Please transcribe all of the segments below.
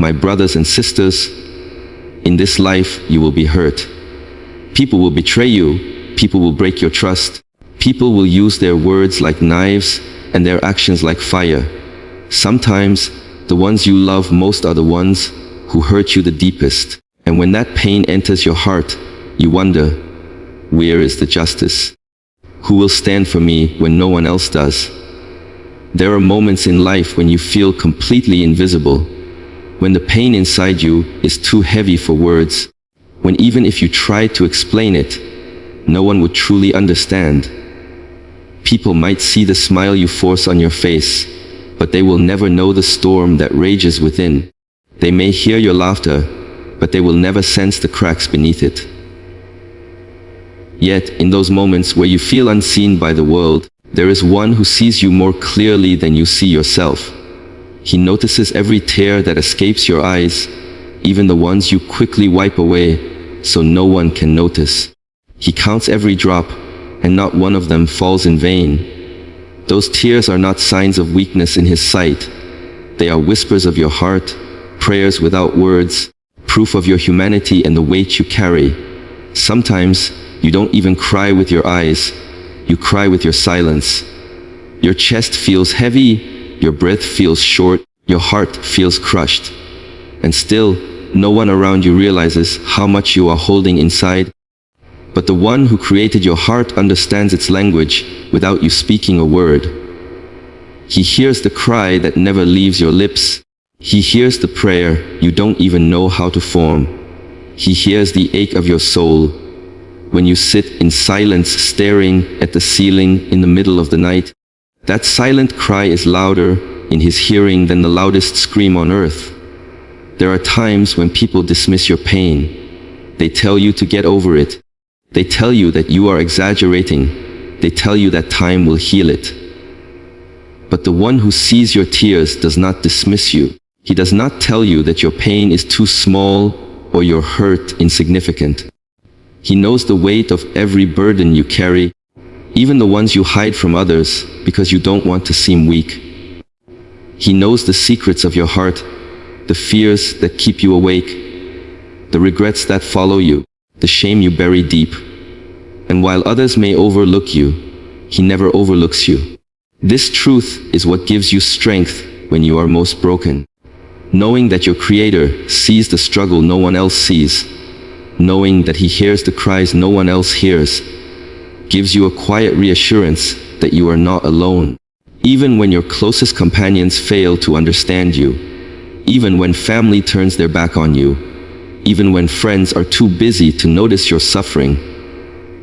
My brothers and sisters, in this life you will be hurt. People will betray you, people will break your trust, people will use their words like knives and their actions like fire. Sometimes, the ones you love most are the ones who hurt you the deepest. And when that pain enters your heart, you wonder, where is the justice? Who will stand for me when no one else does? There are moments in life when you feel completely invisible, when the pain inside you is too heavy for words, when even if you tried to explain it, no one would truly understand. People might see the smile you force on your face, but they will never know the storm that rages within. They may hear your laughter, but they will never sense the cracks beneath it. Yet, in those moments where you feel unseen by the world, there is one who sees you more clearly than you see yourself. He notices every tear that escapes your eyes, even the ones you quickly wipe away, so no one can notice. He counts every drop, and not one of them falls in vain. Those tears are not signs of weakness in his sight. They are whispers of your heart, prayers without words, proof of your humanity and the weight you carry. Sometimes, you don't even cry with your eyes, you cry with your silence. Your chest feels heavy, your breath feels short, your heart feels crushed. And still, no one around you realizes how much you are holding inside. But the one who created your heart understands its language without you speaking a word. He hears the cry that never leaves your lips. He hears the prayer you don't even know how to form. He hears the ache of your soul when you sit in silence staring at the ceiling in the middle of the night. That silent cry is louder in his hearing than the loudest scream on earth. There are times when people dismiss your pain. They tell you to get over it. They tell you that you are exaggerating. They tell you that time will heal it. But the one who sees your tears does not dismiss you. He does not tell you that your pain is too small or your hurt insignificant. He knows the weight of every burden you carry, even the ones you hide from others because you don't want to seem weak. He knows the secrets of your heart, the fears that keep you awake, the regrets that follow you, the shame you bury deep. And while others may overlook you, he never overlooks you. This truth is what gives you strength when you are most broken. Knowing that your Creator sees the struggle no one else sees, knowing that He hears the cries no one else hears, gives you a quiet reassurance that you are not alone. Even when your closest companions fail to understand you, even when family turns their back on you, even when friends are too busy to notice your suffering,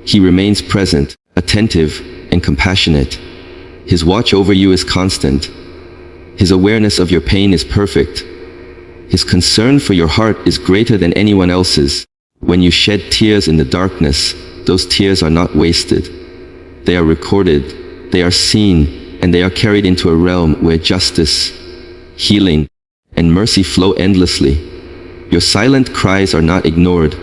He remains present, attentive, and compassionate. His watch over you is constant. His awareness of your pain is perfect. His concern for your heart is greater than anyone else's. When you shed tears in the darkness, those tears are not wasted. They are recorded, they are seen, and they are carried into a realm where justice, healing, and mercy flow endlessly. Your silent cries are not ignored.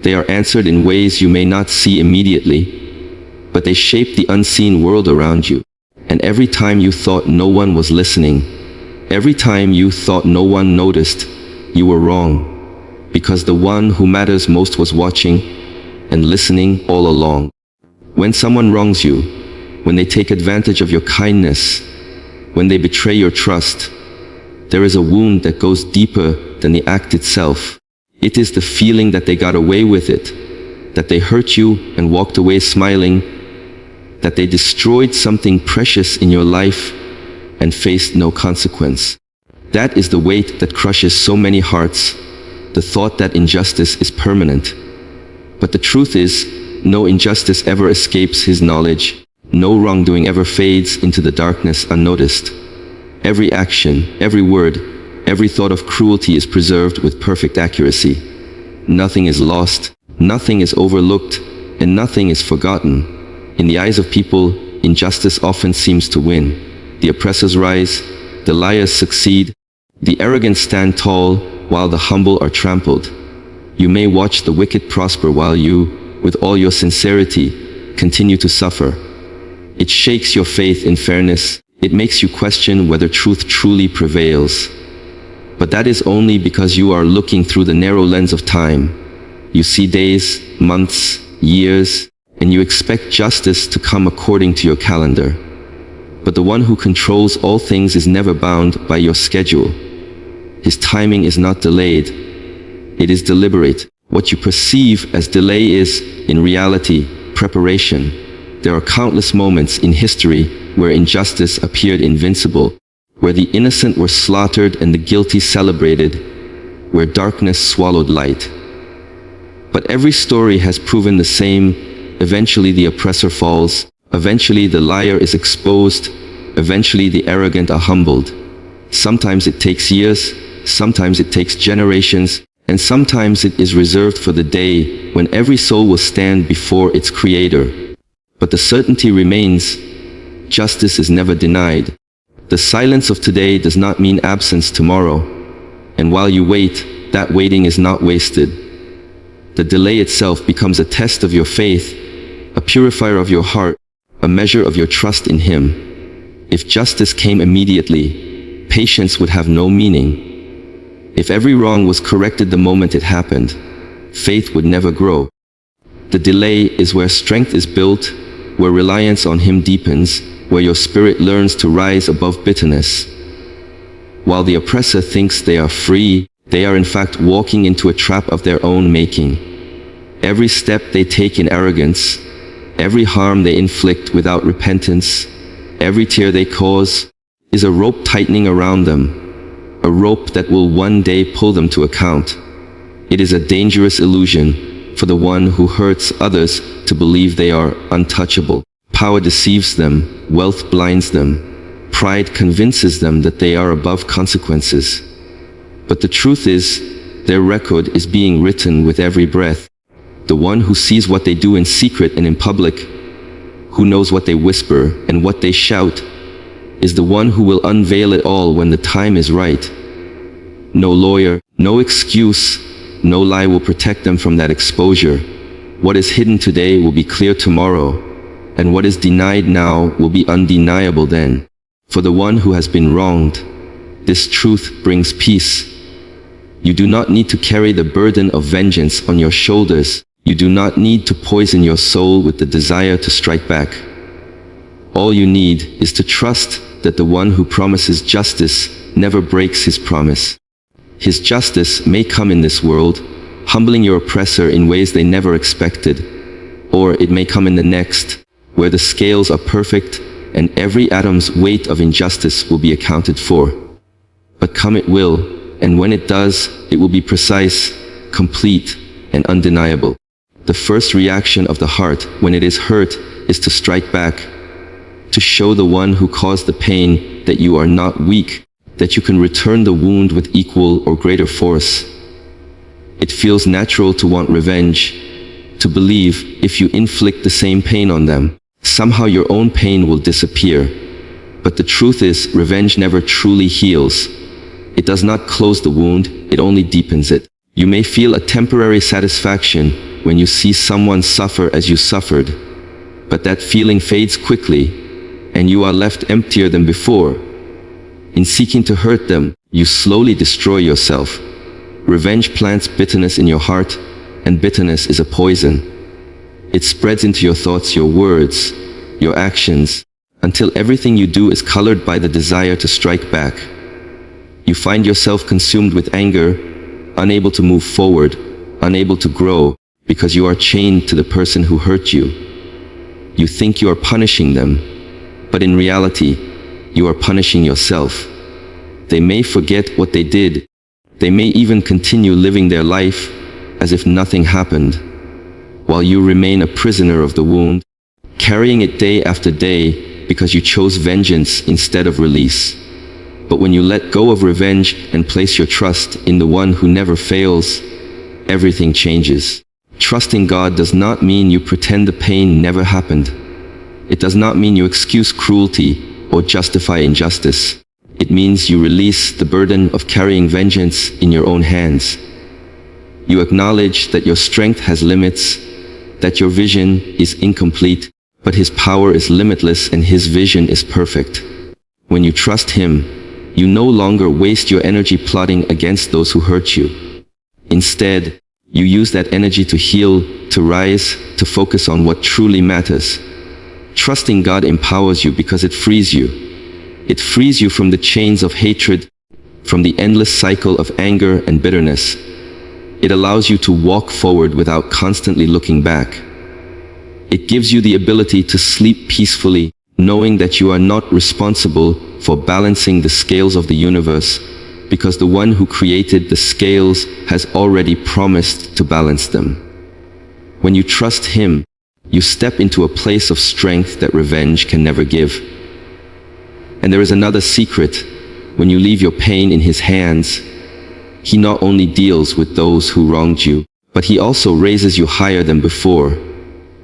They are answered in ways you may not see immediately, but they shape the unseen world around you. And every time you thought no one was listening, every time you thought no one noticed, you were wrong, because the one who matters most was watching and listening all along. When someone wrongs you, when they take advantage of your kindness, when they betray your trust, there is a wound that goes deeper than the act itself. It is the feeling that they got away with it, that they hurt you and walked away smiling, that they destroyed something precious in your life and faced no consequence. That is the weight that crushes so many hearts, the thought that injustice is permanent. But the truth is, no injustice ever escapes His knowledge. No wrongdoing ever fades into the darkness unnoticed. Every action, every word, every thought of cruelty is preserved with perfect accuracy. Nothing is lost, nothing is overlooked, and nothing is forgotten. In the eyes of people, injustice often seems to win. The oppressors rise, the liars succeed, the arrogant stand tall, while the humble are trampled. You may watch the wicked prosper while you, with all your sincerity, continue to suffer. It shakes your faith in fairness. It makes you question whether truth truly prevails. But that is only because you are looking through the narrow lens of time. You see days, months, years, and you expect justice to come according to your calendar. But the one who controls all things is never bound by your schedule. His timing is not delayed. It is deliberate. What you perceive as delay is, in reality, preparation. There are countless moments in history where injustice appeared invincible, where the innocent were slaughtered and the guilty celebrated, where darkness swallowed light. But every story has proven the same. Eventually the oppressor falls. Eventually the liar is exposed. Eventually the arrogant are humbled. Sometimes it takes years, sometimes it takes generations, and sometimes it is reserved for the day when every soul will stand before its Creator. But the certainty remains: justice is never denied. The silence of today does not mean absence tomorrow. And while you wait, that waiting is not wasted. The delay itself becomes a test of your faith, a purifier of your heart, a measure of your trust in Him. If justice came immediately, patience would have no meaning. If every wrong was corrected the moment it happened, faith would never grow. The delay is where strength is built, where reliance on Him deepens, where your spirit learns to rise above bitterness. While the oppressor thinks they are free, they are in fact walking into a trap of their own making. Every step they take in arrogance, every harm they inflict without repentance, every tear they cause, is a rope tightening around them, a rope that will one day pull them to account. It is a dangerous illusion for the one who hurts others to believe they are untouchable. Power deceives them, wealth blinds them, pride convinces them that they are above consequences. But the truth is, their record is being written with every breath. The one who sees what they do in secret and in public, who knows what they whisper and what they shout, is the one who will unveil it all when the time is right. No lawyer, no excuse, no lie will protect them from that exposure. What is hidden today will be clear tomorrow, and what is denied now will be undeniable then. For the one who has been wronged, this truth brings peace. You do not need to carry the burden of vengeance on your shoulders. You do not need to poison your soul with the desire to strike back. All you need is to trust that the one who promises justice never breaks his promise. His justice may come in this world, humbling your oppressor in ways they never expected, or it may come in the next, where the scales are perfect and every atom's weight of injustice will be accounted for. But come it will, and when it does, it will be precise, complete, and undeniable. The first reaction of the heart when it is hurt is to strike back, to show the one who caused the pain that you are not weak, that you can return the wound with equal or greater force. It feels natural to want revenge, to believe if you inflict the same pain on them, somehow your own pain will disappear. But the truth is, revenge never truly heals. It does not close the wound, it only deepens it. You may feel a temporary satisfaction when you see someone suffer as you suffered, but that feeling fades quickly, and you are left emptier than before. In seeking to hurt them, you slowly destroy yourself. Revenge plants bitterness in your heart, and bitterness is a poison. It spreads into your thoughts, your words, your actions, until everything you do is colored by the desire to strike back. You find yourself consumed with anger, unable to move forward, unable to grow, because you are chained to the person who hurt you. You think you are punishing them, but in reality, you are punishing yourself. They may forget what they did. They may even continue living their life as if nothing happened, while you remain a prisoner of the wound, carrying it day after day because you chose vengeance instead of release. But when you let go of revenge and place your trust in the one who never fails, everything changes. Trusting God does not mean you pretend the pain never happened. It does not mean you excuse cruelty or justify injustice. It means you release the burden of carrying vengeance in your own hands. You acknowledge that your strength has limits, that your vision is incomplete, but His power is limitless and His vision is perfect. When you trust Him, You no longer waste your energy plotting against those who hurt you. Instead, you use that energy to heal, to rise, to focus on what truly matters. Trusting God empowers you because it frees you. It frees you from the chains of hatred, from the endless cycle of anger and bitterness. It allows you to walk forward without constantly looking back. It gives you the ability to sleep peacefully, knowing that you are not responsible for balancing the scales of the universe, because the one who created the scales has already promised to balance them. When you trust Him, you step into a place of strength that revenge can never give. And there is another secret. When you leave your pain in His hands, He not only deals with those who wronged you, but He also raises you higher than before.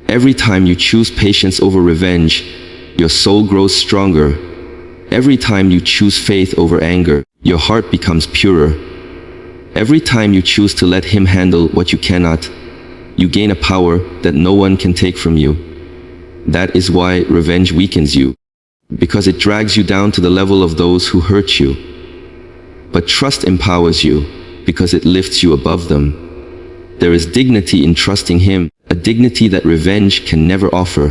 Every time you choose patience over revenge, your soul grows stronger. Every time you choose faith over anger, your heart becomes purer. Every time you choose to let Him handle what you cannot, you gain a power that no one can take from you. That is why revenge weakens you, because it drags you down to the level of those who hurt you. But trust empowers you, because it lifts you above them. There is dignity in trusting Him, a dignity that revenge can never offer.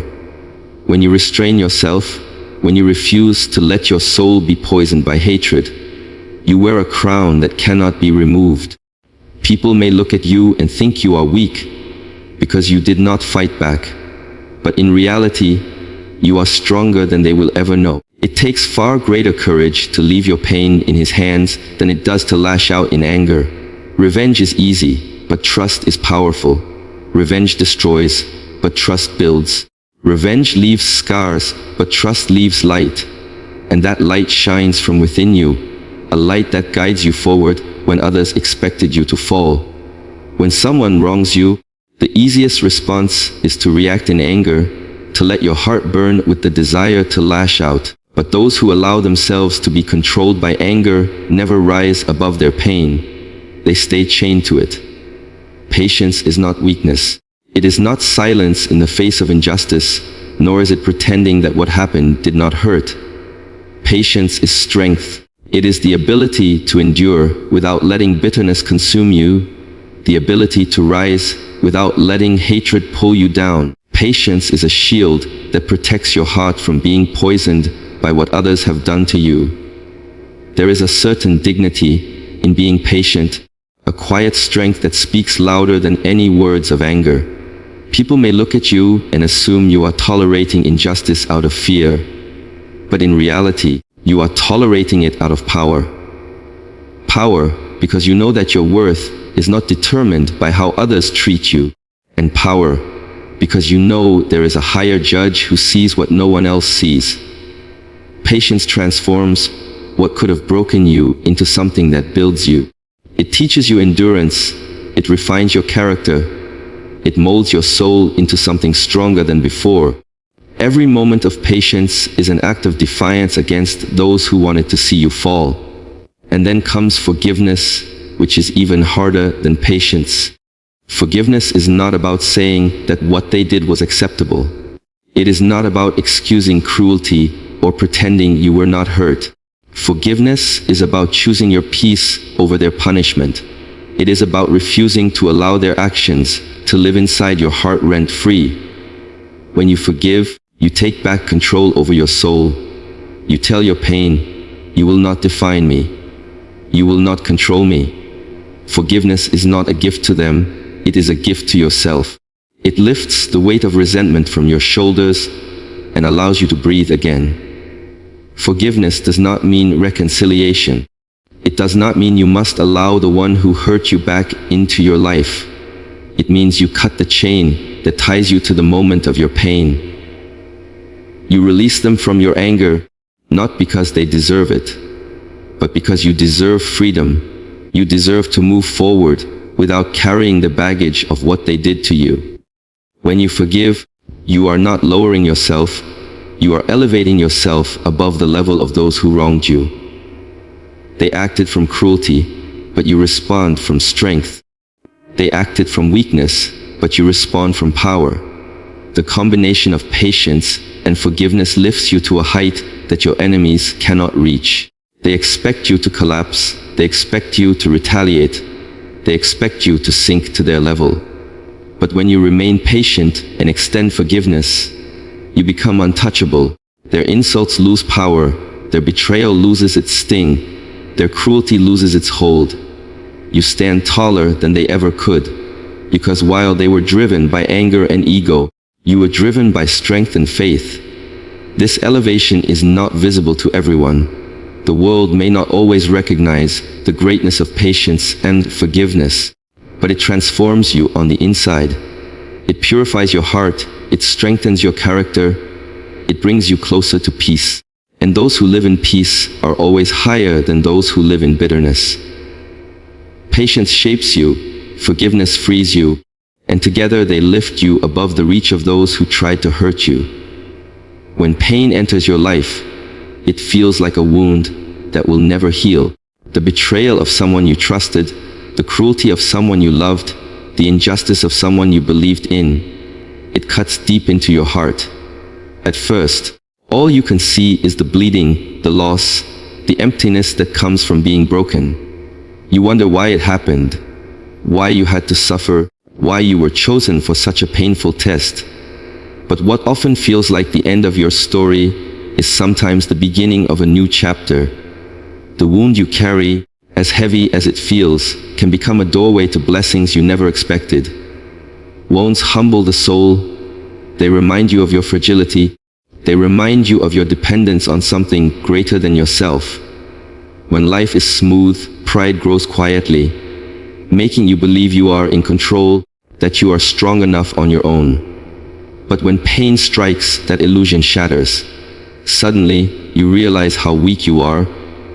When you restrain yourself, when you refuse to let your soul be poisoned by hatred, you wear a crown that cannot be removed. People may look at you and think you are weak, because you did not fight back. But in reality, you are stronger than they will ever know. It takes far greater courage to leave your pain in His hands than it does to lash out in anger. Revenge is easy, but trust is powerful. Revenge destroys, but trust builds. Revenge leaves scars, but trust leaves light. And that light shines from within you, a light that guides you forward when others expected you to fall. When someone wrongs you, the easiest response is to react in anger, to let your heart burn with the desire to lash out. But those who allow themselves to be controlled by anger never rise above their pain. They stay chained to it. Patience is not weakness. It is not silence in the face of injustice, nor is it pretending that what happened did not hurt. Patience is strength. It is the ability to endure without letting bitterness consume you, the ability to rise without letting hatred pull you down. Patience is a shield that protects your heart from being poisoned by what others have done to you. There is a certain dignity in being patient, a quiet strength that speaks louder than any words of anger. People may look at you and assume you are tolerating injustice out of fear, but in reality, you are tolerating it out of power. Power, because you know that your worth is not determined by how others treat you, and power, because you know there is a higher judge who sees what no one else sees. Patience transforms what could have broken you into something that builds you. It teaches you endurance, it refines your character, it molds your soul into something stronger than before. Every moment of patience is an act of defiance against those who wanted to see you fall. And then comes forgiveness, which is even harder than patience. Forgiveness is not about saying that what they did was acceptable. It is not about excusing cruelty or pretending you were not hurt. Forgiveness is about choosing your peace over their punishment. It is about refusing to allow their actions to live inside your heart rent-free. When you forgive, you take back control over your soul. You tell your pain, you will not define me. You will not control me. Forgiveness is not a gift to them, it is a gift to yourself. It lifts the weight of resentment from your shoulders and allows you to breathe again. Forgiveness does not mean reconciliation. It does not mean you must allow the one who hurt you back into your life. It means you cut the chain that ties you to the moment of your pain. You release them from your anger, not because they deserve it, but because you deserve freedom. You deserve to move forward without carrying the baggage of what they did to you. When you forgive, you are not lowering yourself, you are elevating yourself above the level of those who wronged you. They acted from cruelty, but you respond from strength. They acted from weakness, but you respond from power. The combination of patience and forgiveness lifts you to a height that your enemies cannot reach. They expect you to collapse. They expect you to retaliate. They expect you to sink to their level. But when you remain patient and extend forgiveness, you become untouchable. Their insults lose power. Their betrayal loses its sting. Their cruelty loses its hold. You stand taller than they ever could. Because while they were driven by anger and ego, you were driven by strength and faith. This elevation is not visible to everyone. The world may not always recognize the greatness of patience and forgiveness, but it transforms you on the inside. It purifies your heart, it strengthens your character, it brings you closer to peace. And those who live in peace are always higher than those who live in bitterness. Patience shapes you, forgiveness frees you, and together they lift you above the reach of those who tried to hurt you. When pain enters your life, it feels like a wound that will never heal. The betrayal of someone you trusted, the cruelty of someone you loved, the injustice of someone you believed in. It cuts deep into your heart. At first, all you can see is the bleeding, the loss, the emptiness that comes from being broken. You wonder why it happened, why you had to suffer, why you were chosen for such a painful test. But what often feels like the end of your story is sometimes the beginning of a new chapter. The wound you carry, as heavy as it feels, can become a doorway to blessings you never expected. Wounds humble the soul. They remind you of your fragility. They remind you of your dependence on something greater than yourself. When life is smooth, pride grows quietly, making you believe you are in control, that you are strong enough on your own. But when pain strikes, that illusion shatters. Suddenly, you realize how weak you are,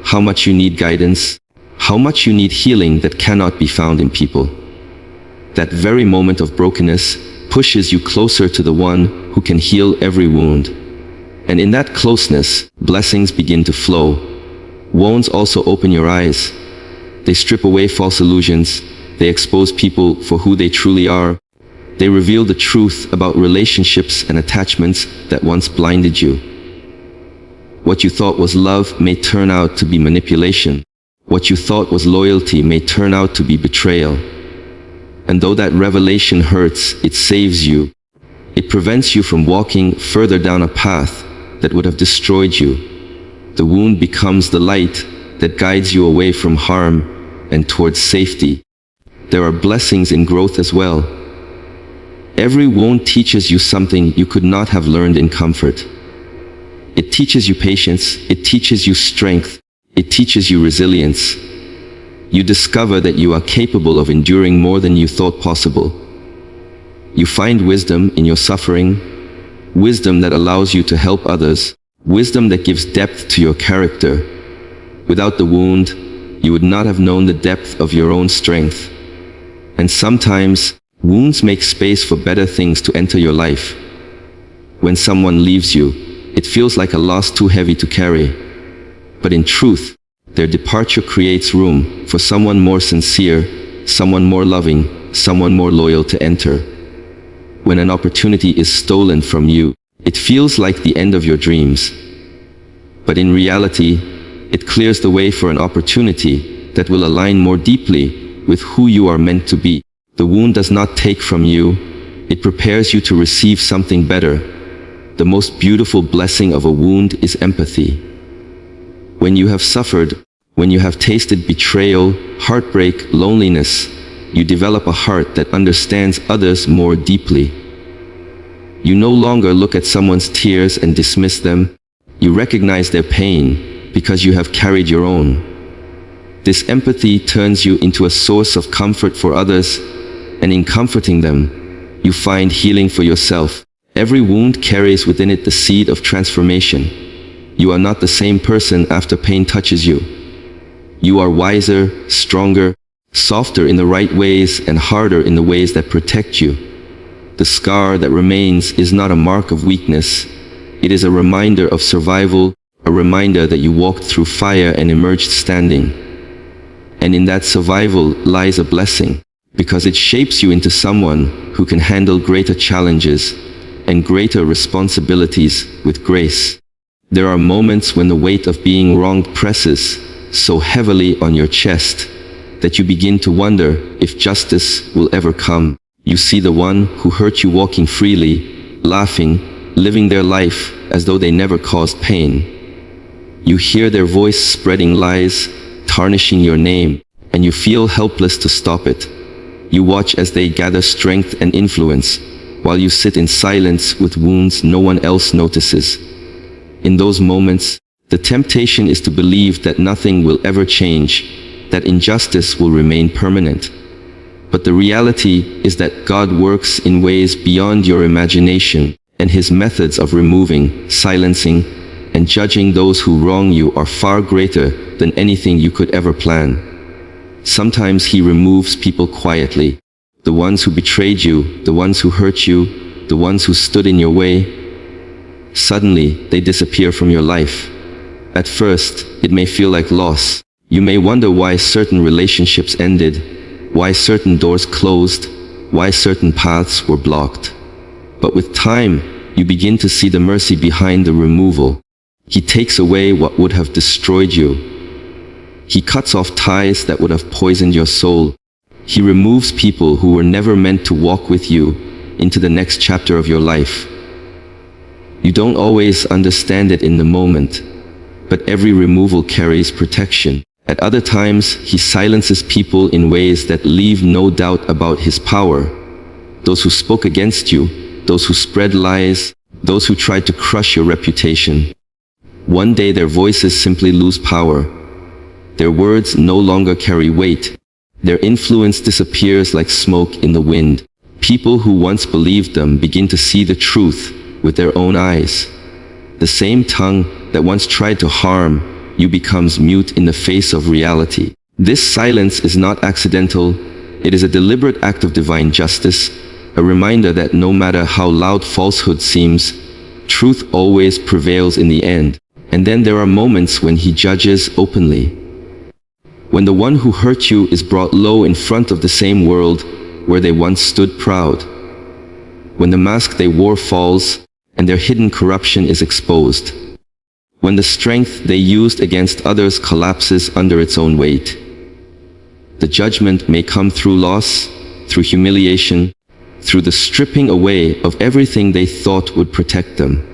how much you need guidance, how much you need healing that cannot be found in people. That very moment of brokenness pushes you closer to the one who can heal every wound. And in that closeness, blessings begin to flow. Wounds also open your eyes. They strip away false illusions. They expose people for who they truly are. They reveal the truth about relationships and attachments that once blinded you. What you thought was love may turn out to be manipulation. What you thought was loyalty may turn out to be betrayal. And though that revelation hurts, it saves you. It prevents you from walking further down a path that would have destroyed you. The wound becomes the light that guides you away from harm and towards safety. There are blessings in growth as well. Every wound teaches you something you could not have learned in comfort. It teaches you patience, it teaches you strength, it teaches you resilience. You discover that you are capable of enduring more than you thought possible. You find wisdom in your suffering, wisdom that allows you to help others, wisdom that gives depth to your character. Without the wound, you would not have known the depth of your own strength. And sometimes, wounds make space for better things to enter your life. When someone leaves you, it feels like a loss too heavy to carry. But in truth, their departure creates room for someone more sincere, someone more loving, someone more loyal to enter. When an opportunity is stolen from you, it feels like the end of your dreams. But in reality, it clears the way for an opportunity that will align more deeply with who you are meant to be. The wound does not take from you, it prepares you to receive something better. The most beautiful blessing of a wound is empathy. When you have suffered, when you have tasted betrayal, heartbreak, loneliness, you develop a heart that understands others more deeply. You no longer look at someone's tears and dismiss them. You recognize their pain because you have carried your own. This empathy turns you into a source of comfort for others, and in comforting them, you find healing for yourself. Every wound carries within it the seed of transformation. You are not the same person after pain touches you. You are wiser, stronger, softer in the right ways and harder in the ways that protect you. The scar that remains is not a mark of weakness. It is a reminder of survival, a reminder that you walked through fire and emerged standing. And in that survival lies a blessing, because it shapes you into someone who can handle greater challenges and greater responsibilities with grace. There are moments when the weight of being wronged presses so heavily on your chest that you begin to wonder if justice will ever come. You see the one who hurt you walking freely, laughing, living their life as though they never caused pain. You hear their voice spreading lies, tarnishing your name, and you feel helpless to stop it. You watch as they gather strength and influence, while you sit in silence with wounds no one else notices. In those moments, the temptation is to believe that nothing will ever change, that injustice will remain permanent. But the reality is that God works in ways beyond your imagination, and his methods of removing, silencing, and judging those who wrong you are far greater than anything you could ever plan. Sometimes he removes people quietly, the ones who betrayed you, the ones who hurt you, the ones who stood in your way. Suddenly, they disappear from your life. At first, it may feel like loss. You may wonder why certain relationships ended, why certain doors closed, why certain paths were blocked. But with time, you begin to see the mercy behind the removal. He takes away what would have destroyed you. He cuts off ties that would have poisoned your soul. He removes people who were never meant to walk with you into the next chapter of your life. You don't always understand it in the moment, but every removal carries protection. At other times, he silences people in ways that leave no doubt about his power. Those who spoke against you, those who spread lies, those who tried to crush your reputation. One day their voices simply lose power. Their words no longer carry weight. Their influence disappears like smoke in the wind. People who once believed them begin to see the truth with their own eyes. The same tongue that once tried to harm you becomes mute in the face of reality. This silence is not accidental. It is a deliberate act of divine justice, a reminder that no matter how loud falsehood seems, truth always prevails in the end. And then there are moments when he judges openly. When the one who hurt you is brought low in front of the same world where they once stood proud. When the mask they wore falls, and their hidden corruption is exposed. When the strength they used against others collapses under its own weight. The judgment may come through loss, through humiliation, through the stripping away of everything they thought would protect them.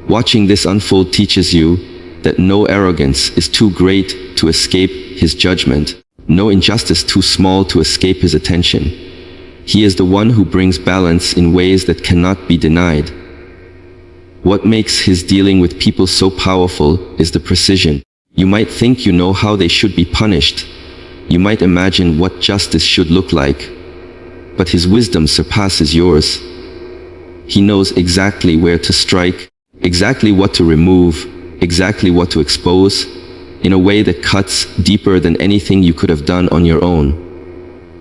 Watching this unfold teaches you that no arrogance is too great to escape his judgment, no injustice too small to escape his attention. He is the one who brings balance in ways that cannot be denied. What makes his dealing with people so powerful is the precision. You might think you know how they should be punished. You might imagine what justice should look like. But his wisdom surpasses yours. He knows exactly where to strike, exactly what to remove, exactly what to expose, in a way that cuts deeper than anything you could have done on your own.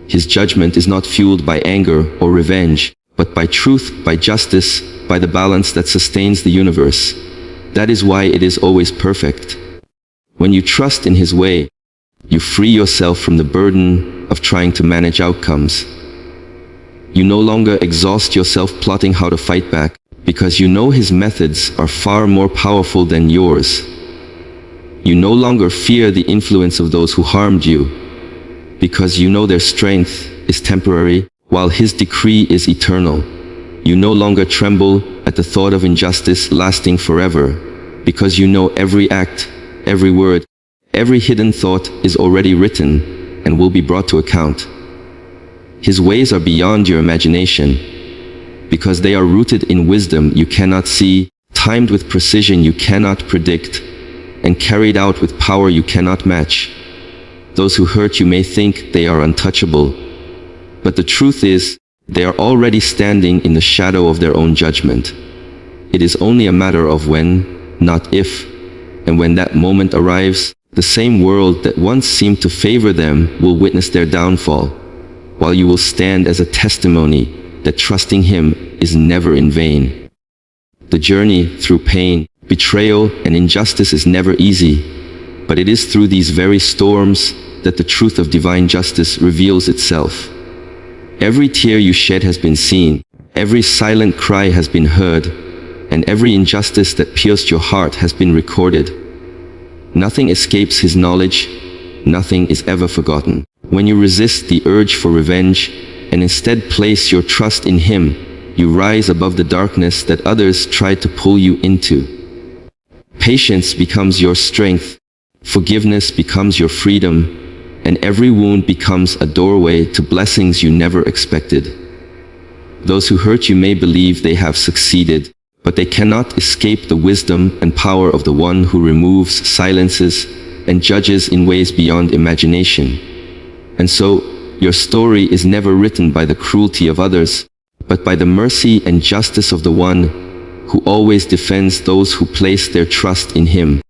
His judgment is not fueled by anger or revenge, but by truth, by justice, by the balance that sustains the universe. That is why it is always perfect. When you trust in his way, you free yourself from the burden of trying to manage outcomes. You no longer exhaust yourself plotting how to fight back, because you know his methods are far more powerful than yours. You no longer fear the influence of those who harmed you, because you know their strength is temporary, while his decree is eternal. You no longer tremble at the thought of injustice lasting forever, because you know every act, every word, every hidden thought is already written and will be brought to account. His ways are beyond your imagination, because they are rooted in wisdom you cannot see, timed with precision you cannot predict, and carried out with power you cannot match. Those who hurt you may think they are untouchable, but the truth is, they are already standing in the shadow of their own judgment. It is only a matter of when, not if. And when that moment arrives, the same world that once seemed to favor them will witness their downfall, while you will stand as a testimony that trusting him is never in vain. The journey through pain, betrayal, and injustice is never easy, but it is through these very storms that the truth of divine justice reveals itself. Every tear you shed has been seen, every silent cry has been heard, and every injustice that pierced your heart has been recorded. Nothing escapes his knowledge, nothing is ever forgotten. When you resist the urge for revenge, and instead place your trust in him, you rise above the darkness that others tried to pull you into. Patience becomes your strength, forgiveness becomes your freedom, and every wound becomes a doorway to blessings you never expected. Those who hurt you may believe they have succeeded, but they cannot escape the wisdom and power of the one who removes, silences, and judges in ways beyond imagination. And so, your story is never written by the cruelty of others, but by the mercy and justice of the one who always defends those who place their trust in him.